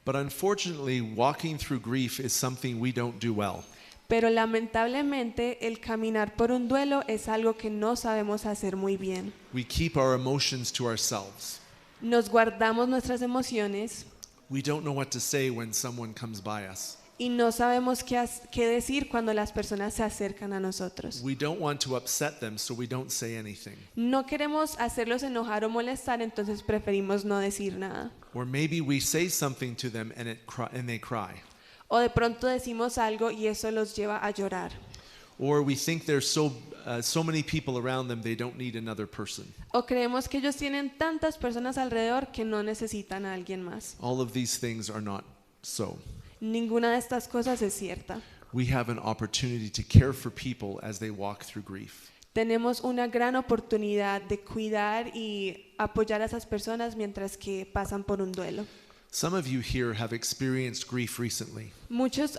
Speaker 2: But unfortunately, walking through grief is something we don't do well.
Speaker 3: Pero lamentablemente el caminar por un duelo es algo que no sabemos hacer muy bien.
Speaker 2: We keep our emotions to ourselves.
Speaker 3: Nos guardamos nuestras emociones
Speaker 2: We don't know what to say when someone comes by us.
Speaker 3: y no sabemos qué decir cuando las personas se acercan a nosotros.
Speaker 2: We don't want to upset them, so we don't say anything.
Speaker 3: No queremos hacerlos enojar o molestar, entonces preferimos no decir nada.
Speaker 2: Or maybe we say something to them and they cry.
Speaker 3: O de pronto decimos algo y eso los lleva a llorar.
Speaker 2: Or we think there's so many people around them they don't need another person.
Speaker 3: O creemos que ellos tienen tantas personas alrededor que no necesitan a alguien más.
Speaker 2: All of these things are not so.
Speaker 3: Ninguna de estas cosas es cierta.
Speaker 2: We have an opportunity to care for people as they walk through grief.
Speaker 3: Tenemos una gran oportunidad de cuidar y apoyar a esas personas mientras que pasan por un duelo.
Speaker 2: Some of you here have experienced grief recently.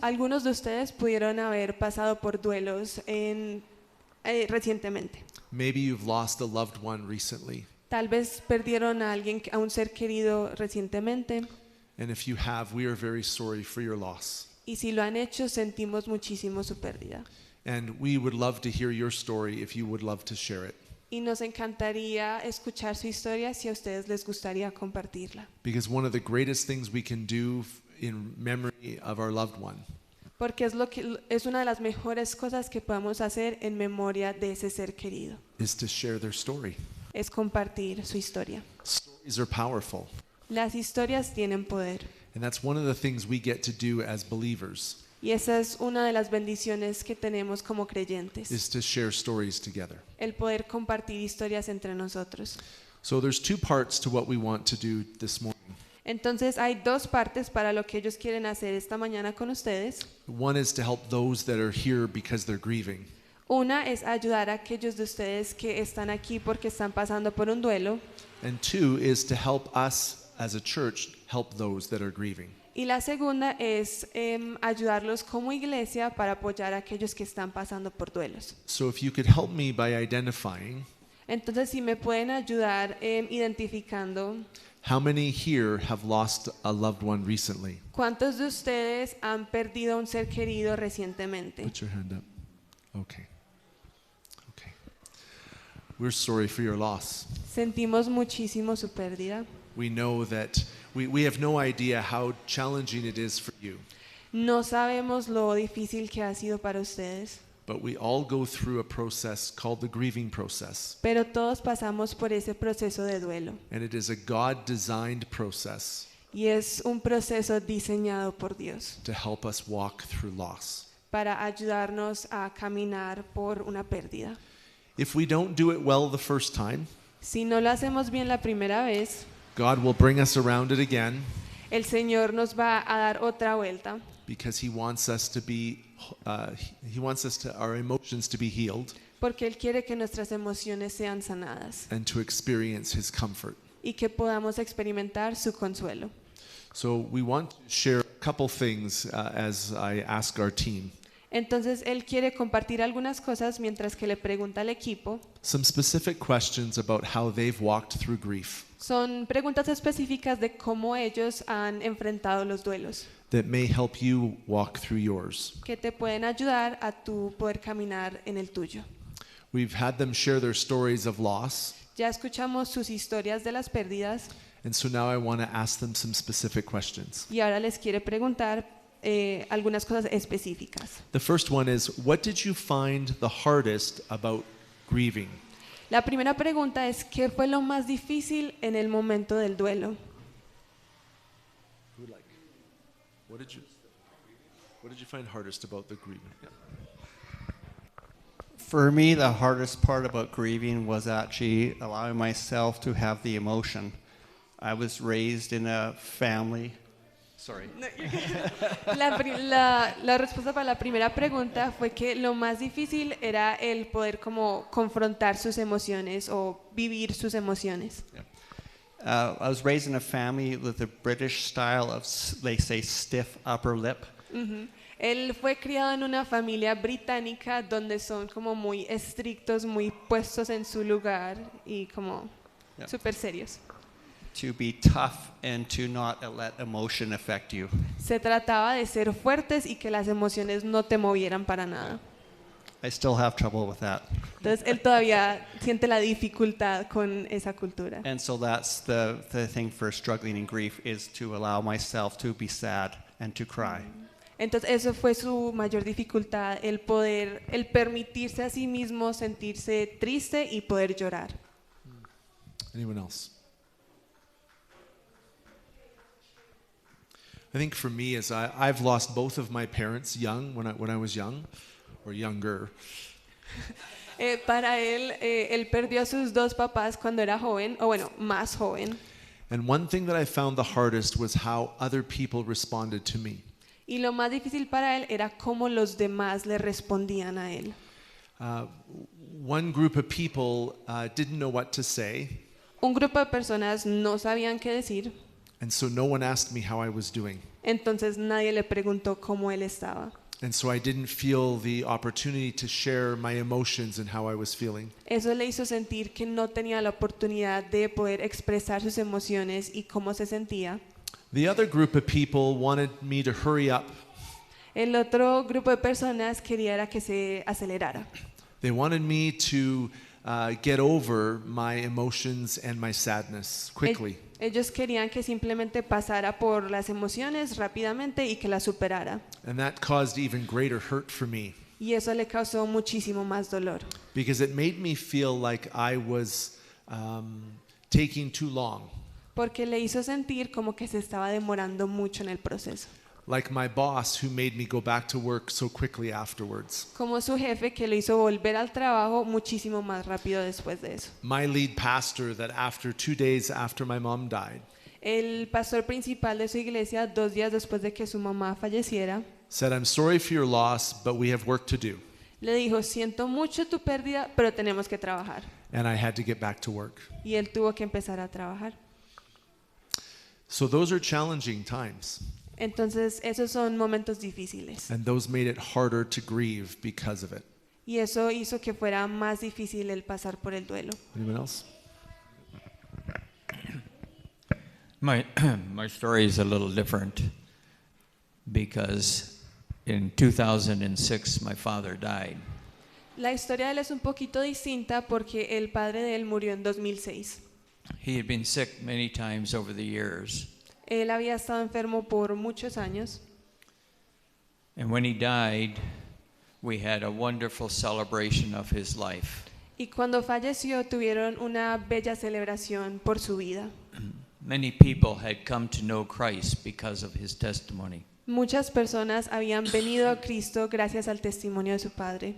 Speaker 3: Algunos de ustedes pudieron haber pasado por duelos recientemente.
Speaker 2: Maybe you've lost a loved one recently.
Speaker 3: Tal vez perdieron a un ser querido recientemente.
Speaker 2: And if you have, we are very sorry for your loss.
Speaker 3: Y si lo han hecho, sentimos muchísimo su pérdida.
Speaker 2: And we would love to hear your story if you would love to share it.
Speaker 3: Y nos encantaría escuchar su historia si a ustedes les gustaría compartirla.
Speaker 2: Because one of the greatest things we can do in memory of our loved one
Speaker 3: Porque es una de las mejores cosas que podemos hacer en memoria de ese ser querido.
Speaker 2: is to share their story.
Speaker 3: Es compartir su historia.
Speaker 2: Stories are powerful.
Speaker 3: Las historias tienen poder.
Speaker 2: And that's one of the things we get to do as believers,
Speaker 3: Y esa es una de las bendiciones que tenemos como creyentes.
Speaker 2: is to share stories together.
Speaker 3: El poder compartir historias entre nosotros.
Speaker 2: So there's two parts to what we want to do this morning.
Speaker 3: Entonces hay dos partes para lo que ellos quieren hacer esta mañana con ustedes.
Speaker 2: One is to help those that are here because they're grieving.
Speaker 3: Una es ayudar a aquellos de ustedes que están aquí porque están pasando por un duelo.
Speaker 2: And two is to help us as a church help those that are grieving.
Speaker 3: Y la segunda es ayudarlos como iglesia para apoyar a aquellos que están pasando por duelos.
Speaker 2: So if you could help me by identifying
Speaker 3: Entonces, si me pueden ayudar identificando
Speaker 2: how many here have lost a loved one recently.
Speaker 3: cuántos de ustedes han perdido a un ser querido recientemente.
Speaker 2: Put your hand up. Okay. Okay. We're sorry for your loss.
Speaker 3: Sentimos muchísimo su pérdida.
Speaker 2: We know that we have no idea how challenging it is for you,
Speaker 3: No sabemos lo difícil que ha sido para ustedes,
Speaker 2: but we all go through a process called the grieving process.
Speaker 3: pero todos pasamos por ese proceso de duelo.
Speaker 2: And it is a God-designed process
Speaker 3: Y es un proceso diseñado por Dios
Speaker 2: to help us walk through loss.
Speaker 3: para ayudarnos a caminar por una pérdida.
Speaker 2: If we don't do it well the first time,
Speaker 3: Si no lo hacemos bien la primera vez,
Speaker 2: God will bring us around it again
Speaker 3: el Señor nos va a dar otra vuelta
Speaker 2: because He wants us to be, our emotions to be healed
Speaker 3: porque Él quiere que nuestras emociones sean sanadas
Speaker 2: and to experience His comfort.
Speaker 3: y que podamos experimentar su consuelo.
Speaker 2: So we want to share a couple things as I ask our team.
Speaker 3: Entonces Él quiere compartir algunas cosas mientras que le pregunta al equipo.
Speaker 2: Some specific questions about how they've walked through grief
Speaker 3: Son preguntas específicas de cómo ellos han enfrentado los duelos,
Speaker 2: that may help you walk through yours.
Speaker 3: que te pueden ayudar a tu poder caminar en el tuyo.
Speaker 2: We've had them share their stories of loss,
Speaker 3: Ya escuchamos sus historias de las pérdidas
Speaker 2: and so now I want to ask them some specific questions.
Speaker 3: y ahora les quiere preguntar algunas cosas específicas.
Speaker 2: The first one is, what did you find the hardest about grieving?
Speaker 3: La primera pregunta es, ¿qué fue lo más difícil en el momento del duelo?
Speaker 2: What did you find hardest about the grieving?
Speaker 5: For me, the hardest part about grieving was actually allowing myself to have the emotion. I was raised in a family. Sorry.
Speaker 3: La respuesta para la primera pregunta fue que lo más difícil era el poder como confrontar sus emociones o vivir sus emociones.
Speaker 5: I was raised in a family with the British style of, they say, stiff upper lip.
Speaker 3: Ujú. Él fue criado en una familia británica donde son como muy estrictos, muy puestos en su lugar y como
Speaker 5: Yeah.
Speaker 3: súper serios.
Speaker 5: To be tough and to not let emotion affect you.
Speaker 3: Se trataba de ser fuertes y que las emociones no te movieran para nada.
Speaker 5: I still have trouble with that.
Speaker 3: Entonces él todavía siente la dificultad con esa cultura.
Speaker 5: And so that's the thing for struggling in grief, is to allow myself to be sad and to cry.
Speaker 3: Entonces eso fue su mayor dificultad, el permitirse a sí mismo sentirse triste y poder llorar.
Speaker 2: Anyone else? I think for me, as I've lost both of my parents young, when I was young, or younger.
Speaker 3: Para él, él perdió a sus dos papás cuando era joven, o bueno, más joven.
Speaker 2: And one thing that I found the hardest was how other people responded to me.
Speaker 3: Y lo más difícil para él era cómo los demás le respondían a él.
Speaker 2: One group of people didn't know what to say,
Speaker 3: Un grupo de personas no sabían qué decir,
Speaker 2: and so no one asked me how I was doing.
Speaker 3: entonces nadie le preguntó cómo él estaba.
Speaker 2: And so I didn't feel the opportunity to share my emotions and how I was feeling.
Speaker 3: Eso le hizo sentir que no tenía la oportunidad de poder expresar sus emociones y cómo se sentía.
Speaker 2: The other group of people wanted me to hurry up.
Speaker 3: El otro grupo de personas quería era que se acelerara.
Speaker 2: They wanted me to get over my emotions and my sadness quickly.
Speaker 3: Ellos querían que simplemente pasara por las emociones rápidamente y que las superara.
Speaker 2: And that caused even greater hurt for me,
Speaker 3: Y eso le causó muchísimo más dolor.
Speaker 2: because it made me feel like I was taking too long.
Speaker 3: Porque le hizo sentir como que se estaba demorando mucho en el proceso.
Speaker 2: Like my boss who made me go back to work so quickly afterwards.
Speaker 3: Como su jefe que lo hizo volver al trabajo muchísimo más rápido después de eso.
Speaker 2: My lead pastor that after 2 days after my mom died
Speaker 3: El pastor principal de su iglesia, 2 días después de que su mamá falleciera,
Speaker 2: said, "I'm sorry for your loss, but we have work to do."
Speaker 3: le dijo, siento mucho tu pérdida, pero tenemos que trabajar.
Speaker 2: And I had to get back to work.
Speaker 3: Y él tuvo que empezar a trabajar.
Speaker 2: So those are challenging times,
Speaker 3: Entonces, esos son momentos difíciles.
Speaker 2: and those made it harder to grieve because of it.
Speaker 3: Y eso hizo que fuera más difícil el pasar por el duelo.
Speaker 2: Anyone else?
Speaker 4: My story is a little different because in 2006 my father died.
Speaker 3: La historia de él es un poquito distinta porque el padre de él murió en 2006.
Speaker 4: He had been sick many times over the years.
Speaker 3: Él había estado enfermo por muchos años.
Speaker 4: And when he died, we had a wonderful celebration of his life.
Speaker 3: Y cuando falleció tuvieron una bella celebración por su vida.
Speaker 4: Many people had come to know Christ because of his testimony.
Speaker 3: Muchas personas habían venido a Cristo gracias al testimonio de su padre.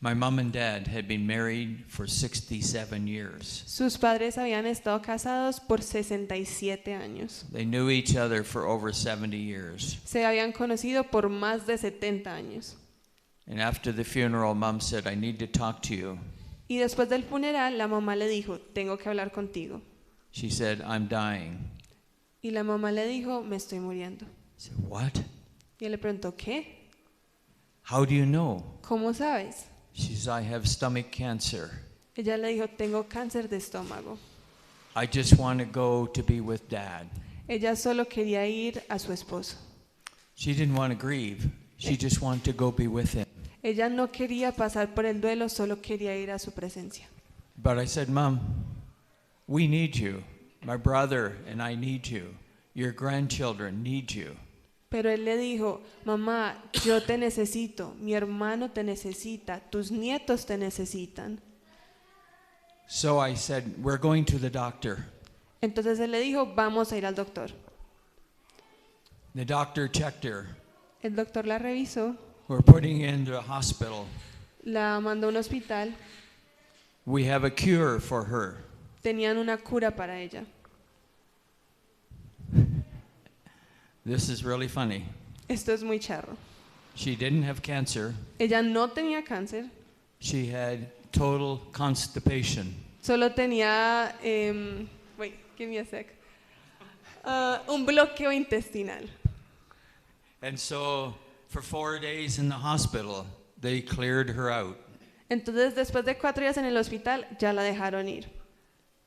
Speaker 4: My mom and dad had been married for 67 years.
Speaker 3: Sus padres habían estado casados por 67 años.
Speaker 4: They knew each other for over 70 years.
Speaker 3: Se habían conocido por más de 70 años.
Speaker 4: And after the funeral, Mom said, "I need to talk to you."
Speaker 3: Y después del funeral, la mamá le dijo, tengo que hablar contigo.
Speaker 4: She said, "I'm dying."
Speaker 3: Y la mamá le dijo, me estoy muriendo.
Speaker 4: I said, "What?
Speaker 3: Y él le preguntó, ¿qué?
Speaker 4: How do you know?"
Speaker 3: ¿Cómo sabes?
Speaker 4: She says, "I have stomach cancer.
Speaker 3: Ella le dijo, tengo cáncer de estómago.
Speaker 4: I just want to go to be with Dad."
Speaker 3: Ella solo quería ir a su esposo.
Speaker 4: She didn't want to grieve. She just wanted to go be with him.
Speaker 3: Ella no quería pasar por el duelo, solo quería ir a su presencia.
Speaker 4: But I said, "Mom, we need you. My brother and I need you. Your grandchildren need you."
Speaker 3: Pero él le dijo, mamá, yo te necesito, mi hermano te necesita, tus nietos te necesitan.
Speaker 4: So I said, "We're going to the doctor."
Speaker 3: Entonces él le dijo, vamos a ir al doctor.
Speaker 4: The doctor checked her.
Speaker 3: El doctor la revisó,
Speaker 4: We're putting her into a hospital.
Speaker 3: la mandó a un hospital,
Speaker 4: We have a cure for her.
Speaker 3: tenían una cura para ella.
Speaker 4: This is really funny.
Speaker 3: Esto es muy charro.
Speaker 4: She didn't have cancer.
Speaker 3: Ella no tenía cáncer,
Speaker 4: She had total constipation.
Speaker 3: solo tenía Wait, give me a sec. Un bloqueo intestinal.
Speaker 4: And so for 4 days in the hospital, they cleared her out.
Speaker 3: Entonces, después de 4 días en el hospital, ya la dejaron ir.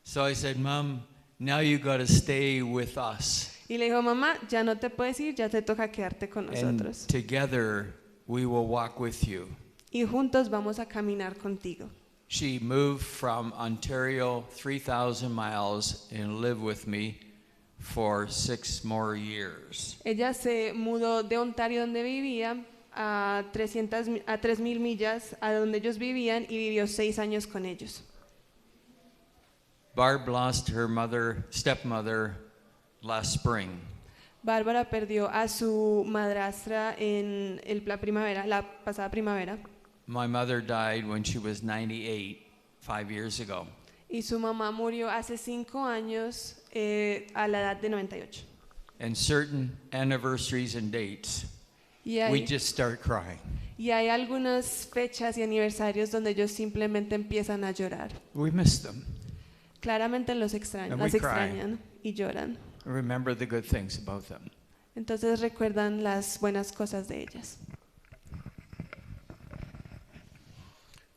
Speaker 4: So I said, Mom, now you got to stay with us.
Speaker 3: Y le dijo, mamá, ya no te puedes ir, ya te toca quedarte con
Speaker 4: And
Speaker 3: nosotros.
Speaker 4: together we will walk with you.
Speaker 3: Y juntos vamos a caminar contigo.
Speaker 4: She moved from Ontario 3,000 miles and lived with me for 6 more years.
Speaker 3: Ella se mudó de Ontario, donde vivía, a 3,000 millas a donde ellos vivían y vivió 6 años con ellos.
Speaker 4: Barb lost her stepmother last spring.
Speaker 3: Bárbara perdió a su madrastra en la pasada primavera.
Speaker 4: My mother died when she was 98, 5 years ago.
Speaker 3: Y su mamá murió hace 5 años a la edad de 98.
Speaker 4: And certain anniversaries and dates,
Speaker 3: Y
Speaker 4: we
Speaker 3: hay,
Speaker 4: just start crying.
Speaker 3: y hay algunas fechas y aniversarios donde ellos simplemente empiezan a llorar.
Speaker 4: We miss them.
Speaker 3: Claramente las
Speaker 4: And we
Speaker 3: extrañan y lloran.
Speaker 4: Remember the good things about them.
Speaker 3: Entonces recuerdan las buenas cosas de ellas.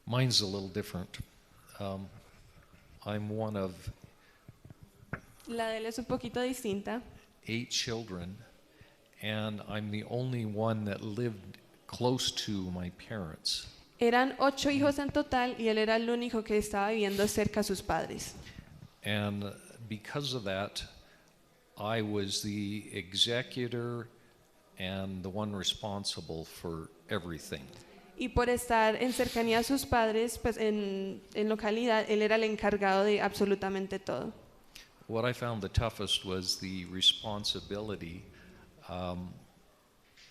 Speaker 7: Mine's a little different. I'm one of
Speaker 3: La de él es un poquito distinta.
Speaker 7: 8 children, and I'm the only one that lived close to my parents.
Speaker 3: Eran 8 hijos en total y él era el único que estaba viviendo cerca a sus padres.
Speaker 7: And because of that, I was the executor and the one responsible for everything.
Speaker 3: Y por estar en cercanía a sus padres, pues en localidad, él era el encargado de absolutamente todo.
Speaker 7: What I found the toughest was the responsibility.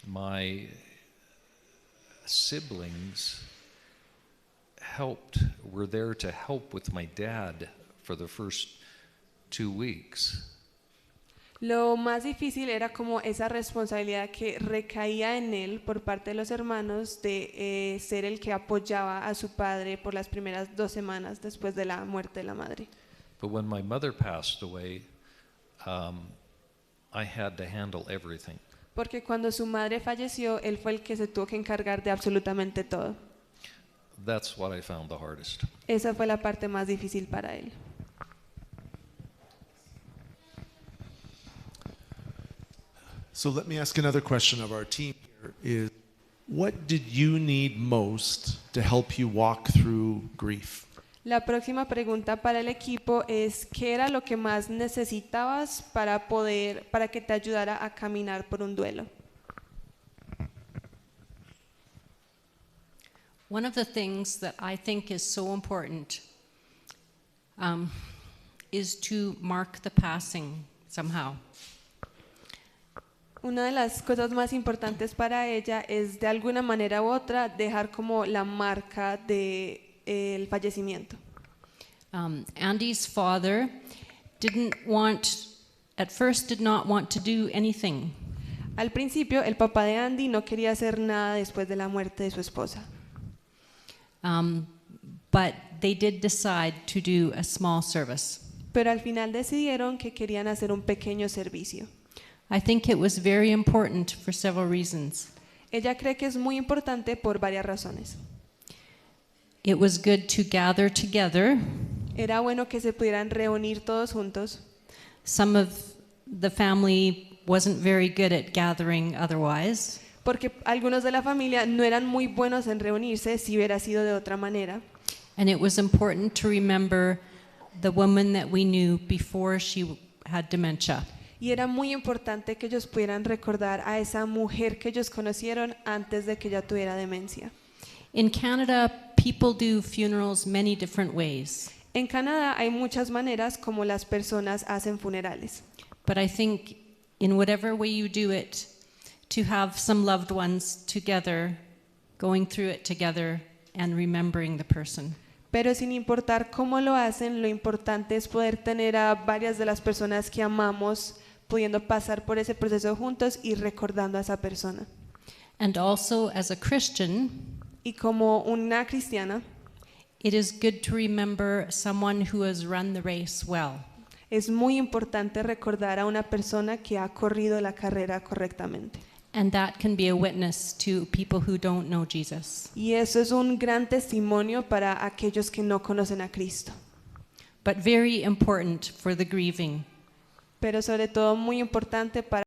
Speaker 7: My siblings were there to help with my dad for the first 2 weeks.
Speaker 3: Lo más difícil era como esa responsabilidad que recaía en él por parte de los hermanos de ser el que apoyaba a su padre por las primeras 2 semanas después de la muerte de la madre.
Speaker 7: But when my mother passed away, I had to handle everything.
Speaker 3: Porque cuando su madre falleció, él fue el que se tuvo que encargar de absolutamente todo.
Speaker 7: That's what I found the hardest.
Speaker 3: Esa fue la parte más difícil para él.
Speaker 2: So let me ask another question of our team here is, what did you need most to help you walk through grief?
Speaker 3: La próxima pregunta para el equipo es ¿qué era lo que más necesitabas para que te ayudara a caminar por un duelo?
Speaker 6: One of the things that I think is so important is to mark the passing somehow.
Speaker 3: Una de las cosas más importantes para ella es de alguna manera u otra dejar como la marca de el fallecimiento.
Speaker 6: Andy's father at first did not want to do anything.
Speaker 3: Al principio, el papá de Andy no quería hacer nada después de la muerte de su esposa.
Speaker 6: But they did decide to do a small service.
Speaker 3: Pero al final decidieron que querían hacer un pequeño servicio.
Speaker 6: I think it was very important for several reasons.
Speaker 3: Ella cree que es muy importante por varias razones.
Speaker 6: It was good to gather together.
Speaker 3: Era bueno que se pudieran reunir todos juntos.
Speaker 6: Some of the family wasn't very good at gathering otherwise.
Speaker 3: Porque algunos de la familia no eran muy buenos en reunirse si hubiera sido de otra manera.
Speaker 6: And it was important to remember the woman that we knew before she had dementia.
Speaker 3: Y era muy importante que ellos pudieran recordar a esa mujer que ellos conocieron antes de que ella tuviera demencia.
Speaker 6: In Canada, people do funerals many different ways.
Speaker 3: En Canadá hay muchas maneras como las personas hacen funerales.
Speaker 6: But I think in whatever way you do it, to have some loved ones together, going through it together and remembering the person.
Speaker 3: Pero sin importar cómo lo hacen, lo importante es poder tener a varias de las personas que amamos pudiendo pasar por ese proceso juntos y recordando a esa persona.
Speaker 6: And also as a Christian,
Speaker 3: Y como una cristiana,
Speaker 6: it is good to remember someone who has run the race well.
Speaker 3: es muy importante recordar a una persona que ha corrido la carrera correctamente.
Speaker 6: And that can be a witness to people who don't know Jesus.
Speaker 3: Y eso es un gran testimonio para aquellos que no conocen a Cristo.
Speaker 6: But very important for the grieving.
Speaker 3: Pero sobre todo muy importante para